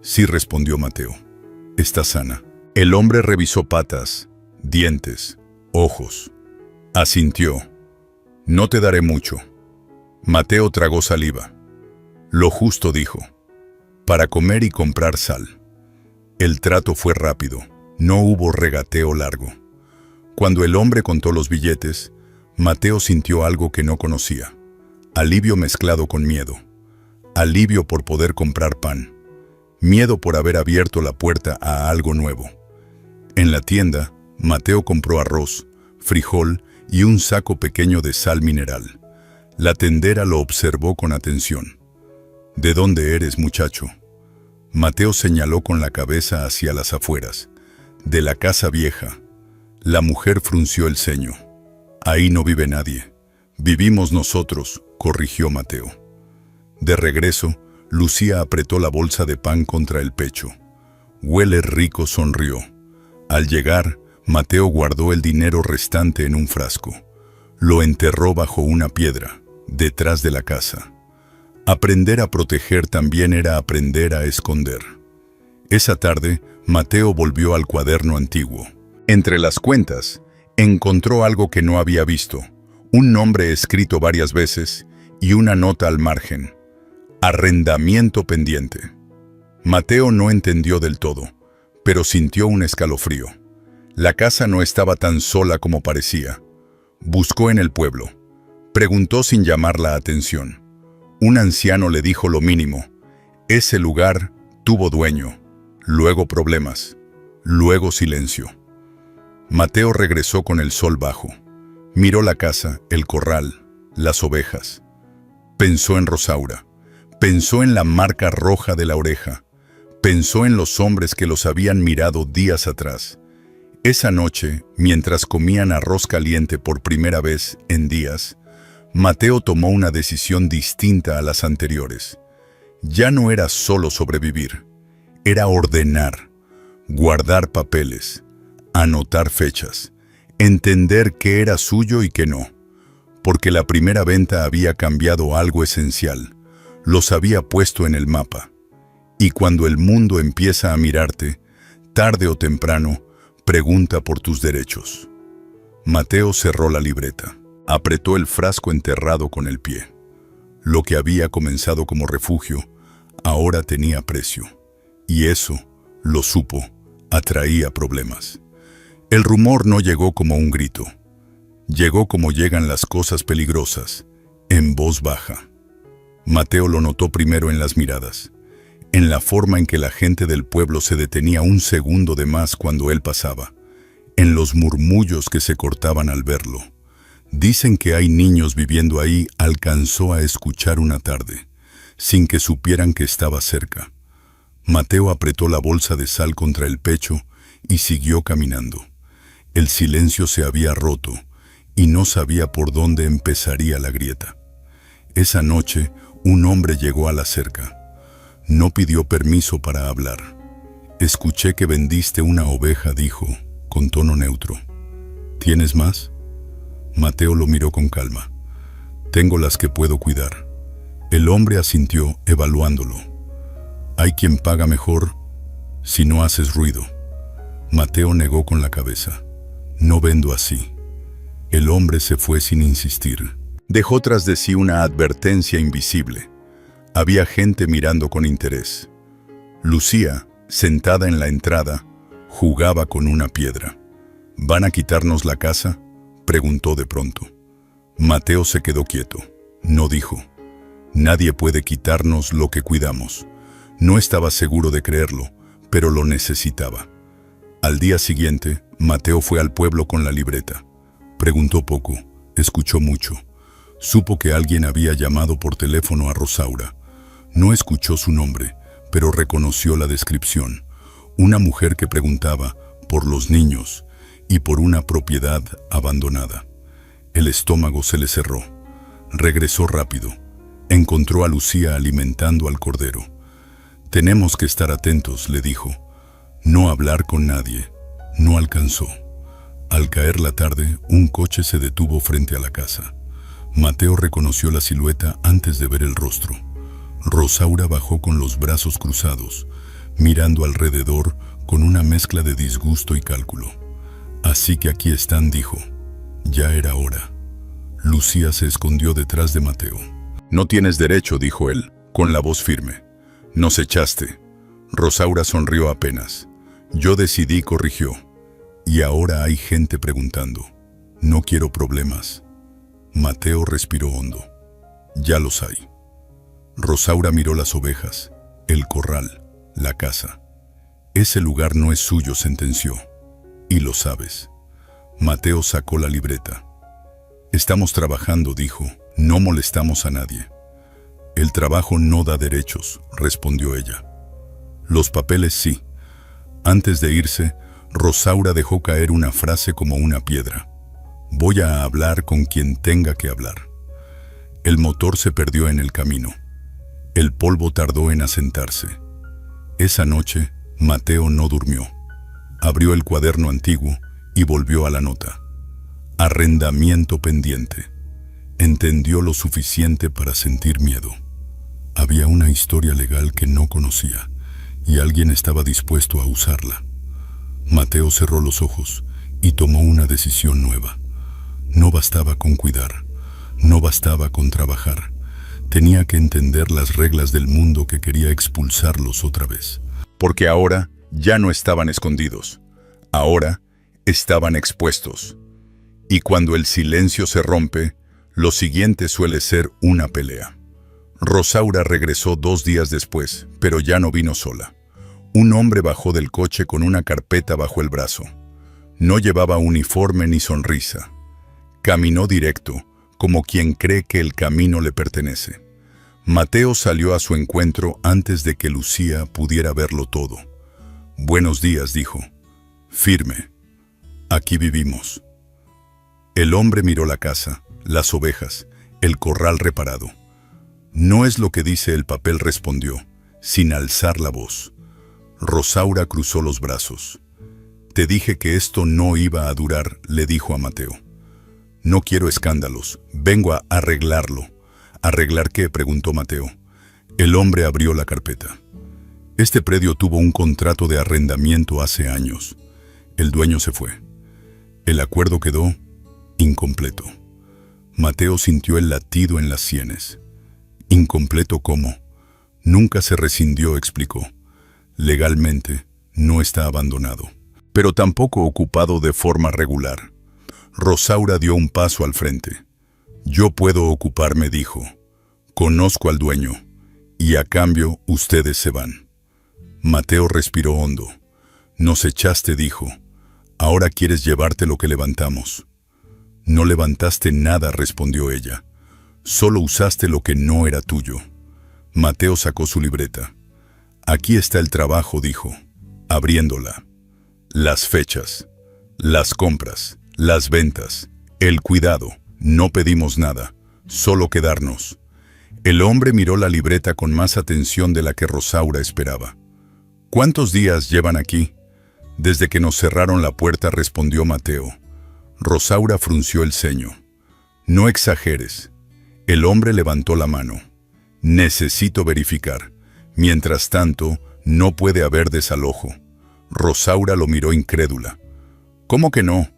Sí, respondió Mateo. Está sana. El hombre revisó patas, dientes, ojos. Asintió. No te daré mucho. Mateo tragó saliva. Lo justo, dijo. Para comer y comprar sal. El trato fue rápido. No hubo regateo largo. Cuando el hombre contó los billetes, Mateo sintió algo que no conocía. Alivio mezclado con miedo. Alivio por poder comprar pan. Miedo por haber abierto la puerta a algo nuevo. En la tienda, Mateo compró arroz, frijol y un saco pequeño de sal mineral. La tendera lo observó con atención. ¿De dónde eres, muchacho? Mateo señaló con la cabeza hacia las afueras. De la casa vieja. La mujer frunció el ceño. Ahí no vive nadie. Vivimos nosotros, corrigió Mateo. De regreso, Lucía apretó la bolsa de pan contra el pecho. Huele rico, sonrió. Al llegar, Mateo guardó el dinero restante en un frasco. Lo enterró bajo una piedra, detrás de la casa. Aprender a proteger también era aprender a esconder. Esa tarde, Mateo volvió al cuaderno antiguo. Entre las cuentas, encontró algo que no había visto, un nombre escrito varias veces y una nota al margen. Arrendamiento pendiente. Mateo no entendió del todo, pero sintió un escalofrío. La casa no estaba tan sola como parecía. Buscó en el pueblo. Preguntó sin llamar la atención. Un anciano le dijo lo mínimo. Ese lugar tuvo dueño, luego problemas, luego silencio. Mateo regresó con el sol bajo. Miró la casa, el corral, las ovejas. Pensó en Rosaura. Pensó en la marca roja de la oreja. Pensó en los hombres que los habían mirado días atrás. Esa noche, mientras comían arroz caliente por primera vez en días, Mateo tomó una decisión distinta a las anteriores. Ya no era solo sobrevivir, era ordenar. guardar papeles, anotar fechas, entender qué era suyo y qué no, porque la primera venta había cambiado algo esencial, los había puesto en el mapa. Y cuando el mundo empieza a mirarte, tarde o temprano, pregunta por tus derechos. Mateo cerró la libreta, apretó el frasco enterrado con el pie. Lo que había comenzado como refugio, ahora tenía precio. Y eso, lo supo, atraía problemas. El rumor no llegó como un grito. Llegó como llegan las cosas peligrosas, en voz baja. Mateo lo notó primero en las miradas, en la forma en que la gente del pueblo se detenía un segundo de más cuando él pasaba, en los murmullos que se cortaban al verlo. Dicen que hay niños viviendo ahí, alcanzó a escuchar una tarde, sin que supieran que estaba cerca. Mateo apretó la bolsa de sal contra el pecho y siguió caminando. El silencio se había roto y no sabía por dónde empezaría la grieta. Esa noche, un hombre llegó a la cerca. No pidió permiso para hablar. Escuché que vendiste una oveja, dijo, con tono neutro. ¿Tienes más? Mateo lo miró con calma. Tengo las que puedo cuidar. El hombre asintió, evaluándolo. Hay quien paga mejor si no haces ruido. Mateo negó con la cabeza. No vendo así. El hombre se fue sin insistir. Dejó tras de sí una advertencia invisible. Había gente mirando con interés. Lucía, sentada en la entrada, jugaba con una piedra. ¿Van a quitarnos la casa?, preguntó de pronto. Mateo se quedó quieto. No dijo. Nadie puede quitarnos lo que cuidamos. No estaba seguro de creerlo, pero lo necesitaba. Al día siguiente, Mateo fue al pueblo con la libreta. Preguntó poco, escuchó mucho. Supo que alguien había llamado por teléfono a Rosaura. No escuchó su nombre, pero reconoció la descripción. Una mujer que preguntaba por los niños y por una propiedad abandonada. El estómago se le cerró. Regresó rápido. Encontró a Lucía alimentando al cordero. Tenemos que estar atentos, le dijo. No hablar con nadie. No alcanzó. Al caer la tarde, un coche se detuvo frente a la casa. Mateo reconoció la silueta antes de ver el rostro. Rosaura bajó con los brazos cruzados, mirando alrededor con una mezcla de disgusto y cálculo. Así que aquí están, dijo. Ya era hora. Lucía se escondió detrás de Mateo. No tienes derecho, dijo él, con la voz firme. Nos echaste. Rosaura sonrió apenas. Yo decidí, corrigió. Y ahora hay gente preguntando. No quiero problemas. Mateo respiró hondo. Ya los hay. Rosaura miró las ovejas, el corral, la casa. Ese lugar no es suyo, sentenció. Y lo sabes. Mateo sacó la libreta. Estamos trabajando, dijo. No molestamos a nadie. El trabajo no da derechos, respondió ella. Los papeles sí. Antes de irse, Rosaura dejó caer una frase como una piedra. Voy a hablar con quien tenga que hablar. El motor se perdió en el camino. El polvo tardó en asentarse. Esa noche, Mateo no durmió. Abrió el cuaderno antiguo y volvió a la nota. Arrendamiento pendiente. Entendió lo suficiente para sentir miedo. Había una historia legal que no conocía y alguien estaba dispuesto a usarla. Mateo cerró los ojos y tomó una decisión nueva. No bastaba con cuidar, no bastaba con trabajar. Tenía que entender las reglas del mundo que quería expulsarlos otra vez. Porque ahora ya no estaban escondidos. Ahora estaban expuestos. Y cuando el silencio se rompe, lo siguiente suele ser una pelea. Rosaura regresó 2 días después, pero ya no vino sola. Un hombre bajó del coche con una carpeta bajo el brazo. No llevaba uniforme ni sonrisa. Caminó directo, como quien cree que el camino le pertenece. Mateo salió a su encuentro antes de que Lucía pudiera verlo todo. Buenos días, dijo. Firme. Aquí vivimos. El hombre miró la casa, las ovejas, el corral reparado. No es lo que dice el papel, respondió, sin alzar la voz. Rosaura cruzó los brazos. «Te dije que esto no iba a durar», le dijo a Mateo. «No quiero escándalos, vengo a arreglarlo». «¿Arreglar qué?», preguntó Mateo. El hombre abrió la carpeta. «Este predio tuvo un contrato de arrendamiento hace años. El dueño se fue. El acuerdo quedó incompleto». Mateo sintió el latido en las sienes. «¿Incompleto cómo?». «Nunca se rescindió», explicó. «Legalmente no está abandonado, pero tampoco ocupado de forma regular». Rosaura dio un paso al frente. «Yo puedo ocuparme», dijo. «Conozco al dueño, y a cambio ustedes se van». Mateo respiró hondo. «Nos echaste», dijo. «Ahora quieres llevarte lo que levantamos». «No levantaste nada», respondió ella. «Solo usaste lo que no era tuyo». Mateo sacó su libreta. «Aquí está el trabajo», dijo, abriéndola. «Las fechas, las compras, las ventas, el cuidado. No pedimos nada, solo quedarnos». El hombre miró la libreta con más atención de la que Rosaura esperaba. «¿Cuántos días llevan aquí?». «Desde que nos cerraron la puerta», respondió Mateo. Rosaura frunció el ceño. «No exageres». El hombre levantó la mano. «Necesito verificar. Mientras tanto, no puede haber desalojo». Rosaura lo miró incrédula. «¿Cómo que no?».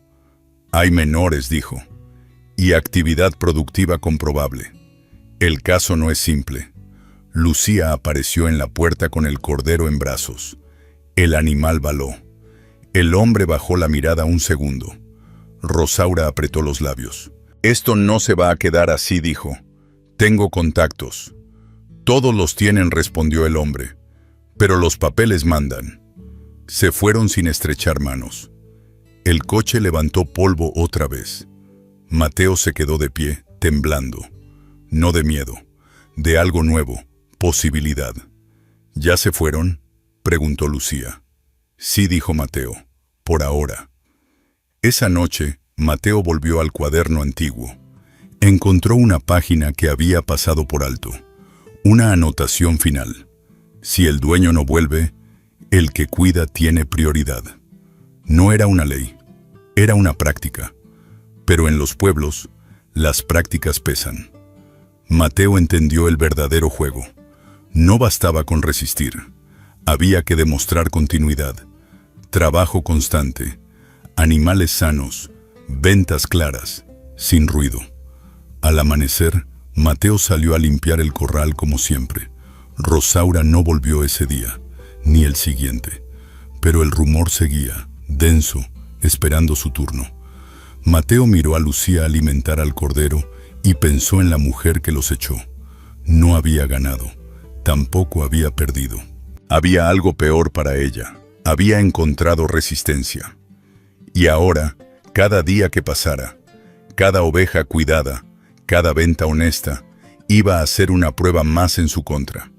«Hay menores», dijo. «Y actividad productiva comprobable. El caso no es simple». Lucía apareció en la puerta con el cordero en brazos. El animal baló. El hombre bajó la mirada un segundo. Rosaura apretó los labios. «Esto no se va a quedar así», dijo. «Tengo contactos». «Todos los tienen», respondió el hombre. «Pero los papeles mandan». Se fueron sin estrechar manos. El coche levantó polvo otra vez. Mateo se quedó de pie, temblando. No de miedo, de algo nuevo, posibilidad. «¿Ya se fueron?», preguntó Lucía. «Sí», dijo Mateo, «por ahora». Esa noche, Mateo volvió al cuaderno antiguo. Encontró una página que había pasado por alto. Una anotación final. Si el dueño no vuelve, el que cuida tiene prioridad. No era una ley, era una práctica. Pero en los pueblos, las prácticas pesan. Mateo entendió el verdadero juego. No bastaba con resistir. Había que demostrar continuidad, trabajo constante, animales sanos, ventas claras, sin ruido. Al amanecer, Mateo salió a limpiar el corral como siempre. Rosaura no volvió ese día, ni el siguiente. Pero el rumor seguía, denso, esperando su turno. Mateo miró a Lucía alimentar al cordero y pensó en la mujer que los echó. No había ganado, tampoco había perdido. Había algo peor para ella. Había encontrado resistencia. Y ahora, cada día que pasara, cada oveja cuidada, cada venta honesta, iba a ser una prueba más en su contra.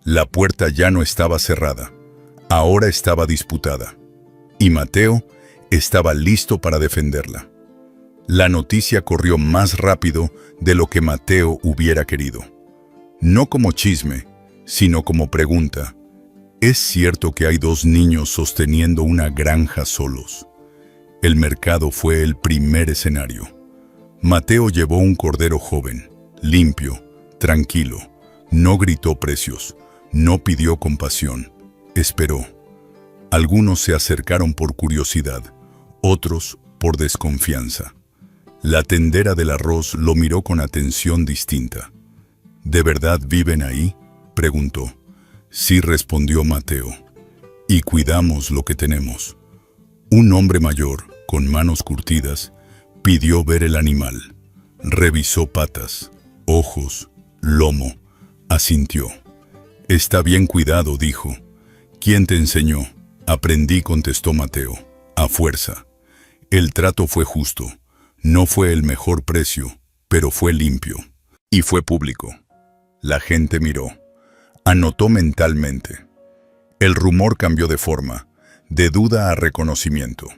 La puerta ya no estaba cerrada, ahora estaba disputada. Y Mateo estaba listo para defenderla. La noticia corrió más rápido de lo que Mateo hubiera querido. No como chisme, sino como pregunta. ¿Es cierto que hay 2 niños sosteniendo una granja solos? El mercado fue el primer escenario. Mateo llevó un cordero joven, limpio, tranquilo. No gritó precios, no pidió compasión, esperó. Algunos se acercaron por curiosidad, otros por desconfianza. La tendera del arroz lo miró con atención distinta. ¿De verdad viven ahí?, preguntó. Sí, respondió Mateo. Y cuidamos lo que tenemos. Un hombre mayor, con manos curtidas, pidió ver el animal. Revisó patas, ojos, lomo, asintió. Está bien cuidado, dijo. ¿Quién te enseñó? Aprendí, contestó Mateo, a fuerza. El trato fue justo. No fue el mejor precio, pero fue limpio. Y fue público. La gente miró. Anotó mentalmente. El rumor cambió de forma, de duda a reconocimiento.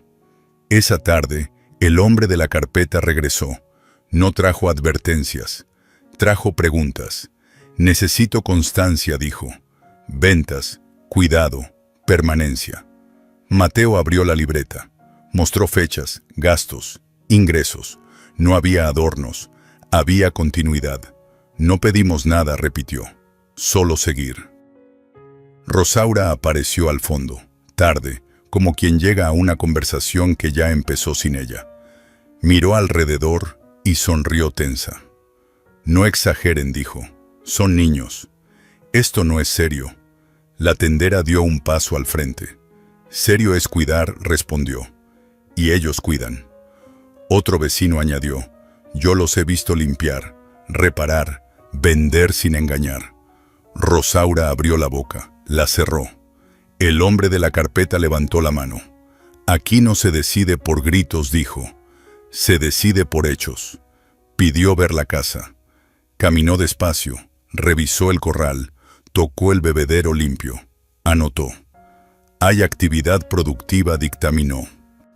Esa tarde, el hombre de la carpeta regresó. No trajo advertencias, trajo preguntas. Necesito constancia, dijo. Ventas, cuidado, Permanencia. Mateo abrió la libreta. Mostró fechas, gastos, ingresos. No había adornos. Había continuidad. No pedimos nada, repitió. Solo seguir. Rosaura apareció al fondo, tarde, como quien llega a una conversación que ya empezó sin ella. Miró alrededor y sonrió tensa. No exageren, dijo. Son niños. Esto no es serio. La tendera dio un paso al frente. Serio es cuidar, respondió. Y ellos cuidan. Otro vecino añadió. Yo los he visto limpiar, reparar, vender sin engañar. Rosaura abrió la boca, la cerró. El hombre de la carpeta levantó la mano. Aquí no se decide por gritos, dijo. Se decide por hechos. Pidió ver la casa. Caminó despacio, revisó el corral, tocó el bebedero limpio. Anotó. Hay actividad productiva, dictaminó.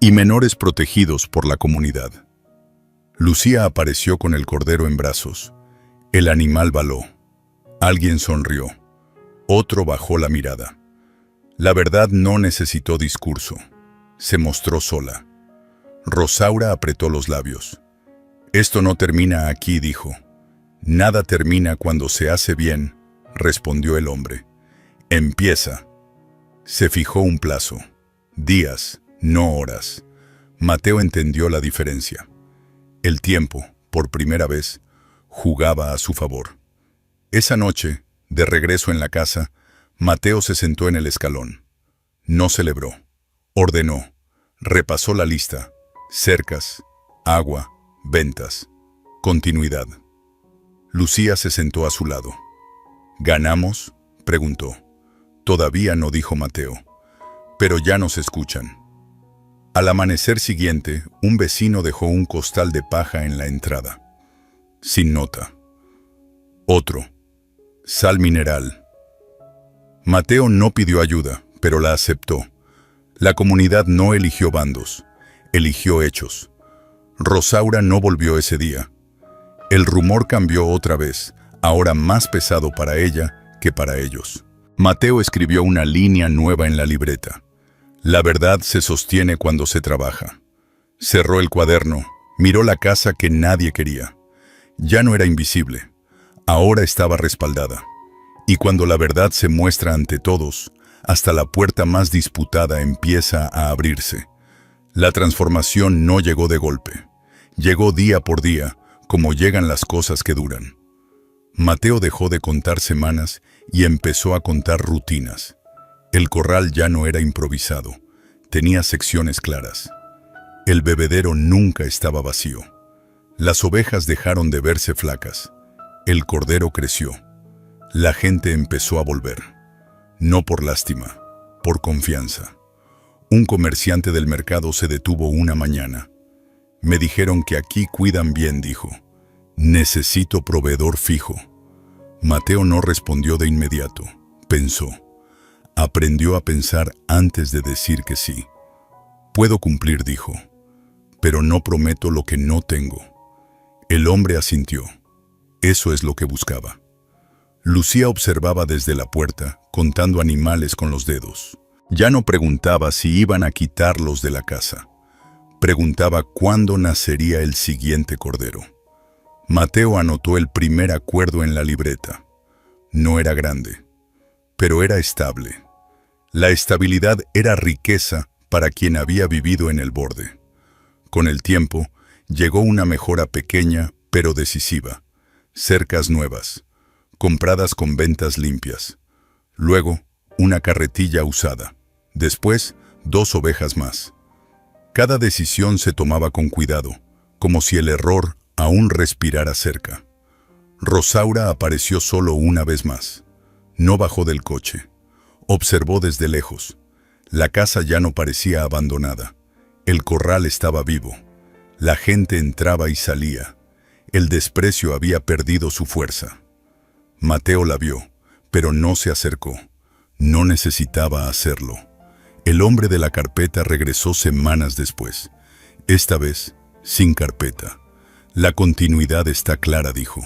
Y menores protegidos por la comunidad. Lucía apareció con el cordero en brazos. El animal baló. Alguien sonrió. Otro bajó la mirada. La verdad no necesitó discurso. Se mostró sola. Rosaura apretó los labios. Esto no termina aquí, dijo. Nada termina cuando se hace bien, respondió el hombre. Empieza. Se fijó un plazo. Días, no horas. Mateo entendió la diferencia. El tiempo, por primera vez, jugaba a su favor. Esa noche, de regreso en la casa, Mateo se sentó en el escalón. No celebró. Ordenó. Repasó la lista. Cercas, agua, ventas, continuidad. Lucía se sentó a su lado. ¿Ganamos?, preguntó. Todavía no, dijo Mateo. Pero ya nos escuchan. Al amanecer siguiente, un vecino dejó un costal de paja en la entrada. Sin nota. Otro. Sal mineral. Mateo no pidió ayuda, pero la aceptó. La comunidad no eligió bandos, eligió hechos. Rosaura no volvió ese día. El rumor cambió otra vez, ahora más pesado para ella que para ellos. Mateo escribió una línea nueva en la libreta. La verdad se sostiene cuando se trabaja. Cerró el cuaderno, miró la casa que nadie quería. Ya no era invisible, ahora estaba respaldada. Y cuando la verdad se muestra ante todos, hasta la puerta más disputada empieza a abrirse. La transformación no llegó de golpe. Llegó día por día, como llegan las cosas que duran. Mateo dejó de contar semanas y empezó a contar rutinas. El corral ya no era improvisado, tenía secciones claras. El bebedero nunca estaba vacío. Las ovejas dejaron de verse flacas. El cordero creció. La gente empezó a volver. No por lástima, por confianza. Un comerciante del mercado se detuvo una mañana. Me dijeron que aquí cuidan bien, dijo. Necesito proveedor fijo. Mateo no respondió de inmediato. Pensó. Aprendió a pensar antes de decir que sí. Puedo cumplir, dijo, pero no prometo lo que no tengo. El hombre asintió. Eso es lo que buscaba. Lucía observaba desde la puerta, contando animales con los dedos. Ya no preguntaba si iban a quitarlos de la casa. Preguntaba cuándo nacería el siguiente cordero. Mateo anotó el primer acuerdo en la libreta. No era grande, pero era estable. La estabilidad era riqueza para quien había vivido en el borde. Con el tiempo, llegó una mejora pequeña, pero decisiva. Cercas nuevas, compradas con ventas limpias. Luego, una carretilla usada. Después, 2 ovejas más. Cada decisión se tomaba con cuidado, como si el error aún respirara cerca. Rosaura apareció solo una vez más. No bajó del coche. Observó desde lejos. La casa ya no parecía abandonada. El corral estaba vivo. La gente entraba y salía. El desprecio había perdido su fuerza. Mateo la vio, pero no se acercó. No necesitaba hacerlo. El hombre de la carpeta regresó semanas después. Esta vez, sin carpeta. La continuidad está clara, dijo.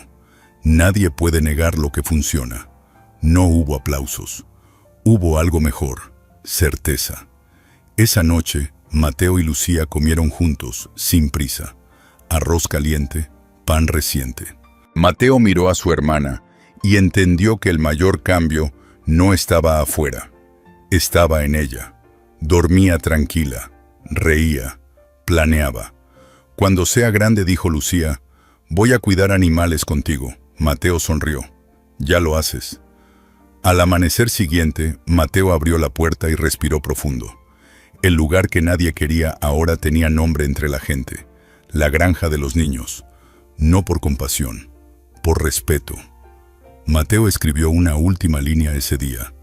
Nadie puede negar lo que funciona. No hubo aplausos. Hubo algo mejor. certeza. Esa noche, Mateo y Lucía comieron juntos, sin prisa. Arroz caliente, pan reciente. Mateo miró a su hermana y entendió que el mayor cambio no estaba afuera, estaba en ella. Dormía tranquila, reía, planeaba. Cuando sea grande, dijo Lucía, voy a cuidar animales contigo. Mateo sonrió. Ya lo haces. Al amanecer siguiente, Mateo abrió la puerta y respiró profundo. El lugar que nadie quería ahora tenía nombre entre la gente, la granja de los niños. No por compasión, por respeto. Mateo escribió una última línea ese día.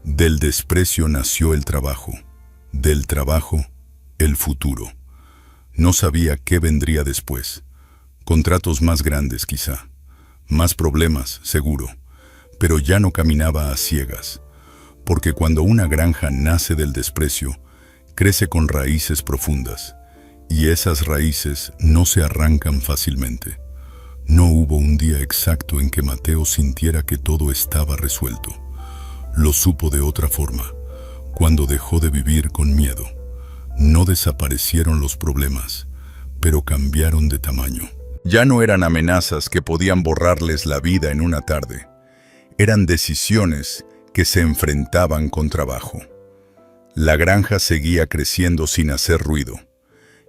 Del desprecio nació el trabajo, del trabajo, el futuro. No sabía qué vendría después. Contratos más grandes quizá, más problemas seguro, pero ya no caminaba a ciegas, porque cuando una granja nace del desprecio, crece con raíces profundas, y esas raíces no se arrancan fácilmente. No hubo un día exacto en que Mateo sintiera que todo estaba resuelto. Lo supo de otra forma, cuando dejó de vivir con miedo. No desaparecieron los problemas, pero cambiaron de tamaño. Ya no eran amenazas que podían borrarles la vida en una tarde. Eran decisiones que se enfrentaban con trabajo. La granja seguía creciendo sin hacer ruido.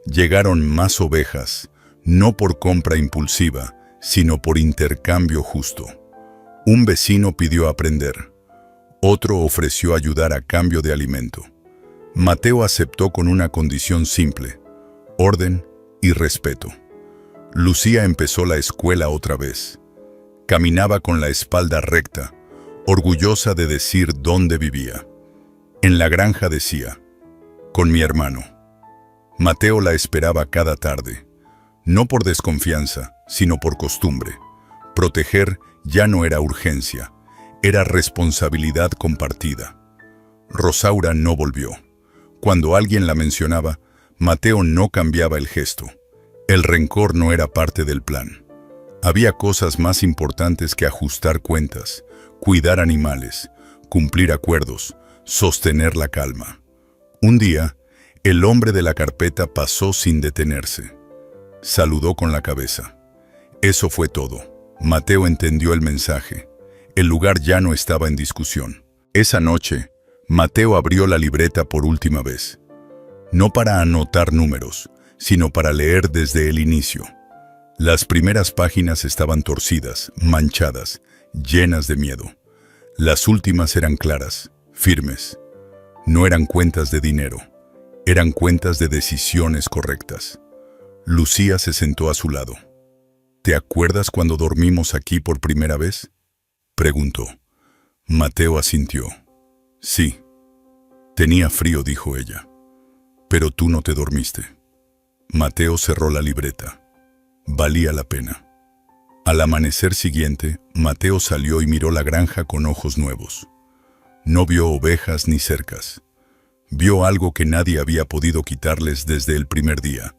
Llegaron más ovejas, no por compra impulsiva, sino por intercambio justo. Un vecino pidió aprender. Otro ofreció ayudar a cambio de alimento. Mateo aceptó con una condición simple: orden y respeto. Lucía empezó la escuela otra vez. Caminaba con la espalda recta, orgullosa de decir dónde vivía. En la granja decía, con mi hermano. Mateo la esperaba cada tarde, no por desconfianza, sino por costumbre. Proteger ya no era urgencia, era responsabilidad compartida. Rosaura no volvió. Cuando alguien la mencionaba, Mateo no cambiaba el gesto. El rencor no era parte del plan. Había cosas más importantes que ajustar cuentas, cuidar animales, cumplir acuerdos, sostener la calma. Un día, el hombre de la carpeta pasó sin detenerse. Saludó con la cabeza. Eso fue todo. Mateo entendió el mensaje. El lugar ya no estaba en discusión. Esa noche, Mateo abrió la libreta por última vez. No para anotar números, sino para leer desde el inicio. Las primeras páginas estaban torcidas, manchadas, llenas de miedo. Las últimas eran claras, firmes. No eran cuentas de dinero, eran cuentas de decisiones correctas. Lucía se sentó a su lado. ¿Te acuerdas cuando dormimos aquí por primera vez?, preguntó. Mateo asintió. Sí. Tenía frío, dijo ella. Pero tú no te dormiste. Mateo cerró la libreta. Valía la pena. Al amanecer siguiente, Mateo salió y miró la granja con ojos nuevos. No vio ovejas ni cercas. Vio algo que nadie había podido quitarles desde el primer día: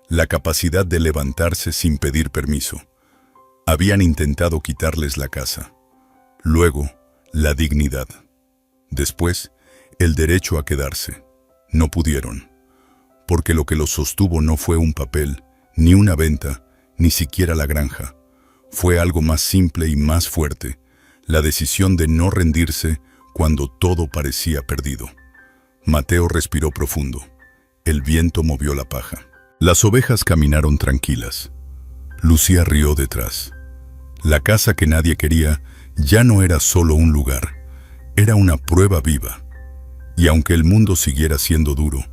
la capacidad de levantarse sin pedir permiso. Habían intentado quitarles la casa. Luego, la dignidad. Después, el derecho a quedarse. No pudieron, porque lo que los sostuvo no fue un papel, ni una venta, ni siquiera la granja. Fue algo más simple y más fuerte: la decisión de no rendirse cuando todo parecía perdido. Mateo respiró profundo. El viento movió la paja. Las ovejas caminaron tranquilas. Lucía rió detrás. La casa que nadie quería ya no era solo un lugar, era una prueba viva. Y aunque el mundo siguiera siendo duro,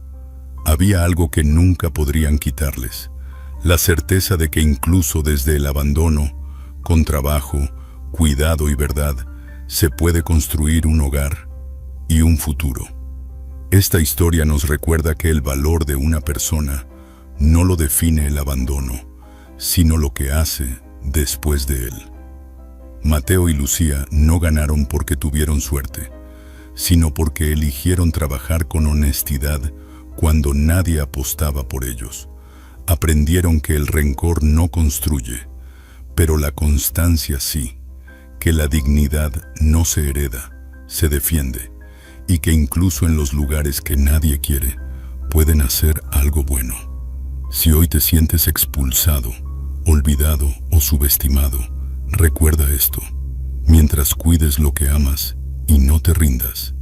había algo que nunca podrían quitarles: la certeza de que incluso desde el abandono, con trabajo, cuidado y verdad, se puede construir un hogar y un futuro. Esta historia nos recuerda que el valor de una persona no lo define el abandono, sino lo que hace después de él. Mateo y Lucía no ganaron porque tuvieron suerte, sino porque eligieron trabajar con honestidad cuando nadie apostaba por ellos. Aprendieron que el rencor no construye, pero la constancia sí, que la dignidad no se hereda, se defiende, y que incluso en los lugares que nadie quiere, pueden hacer algo bueno. Si hoy te sientes expulsado, olvidado o subestimado, recuerda esto. Mientras cuides lo que amas y no te rindas,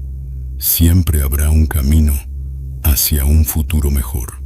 siempre habrá un camino hacia un futuro mejor.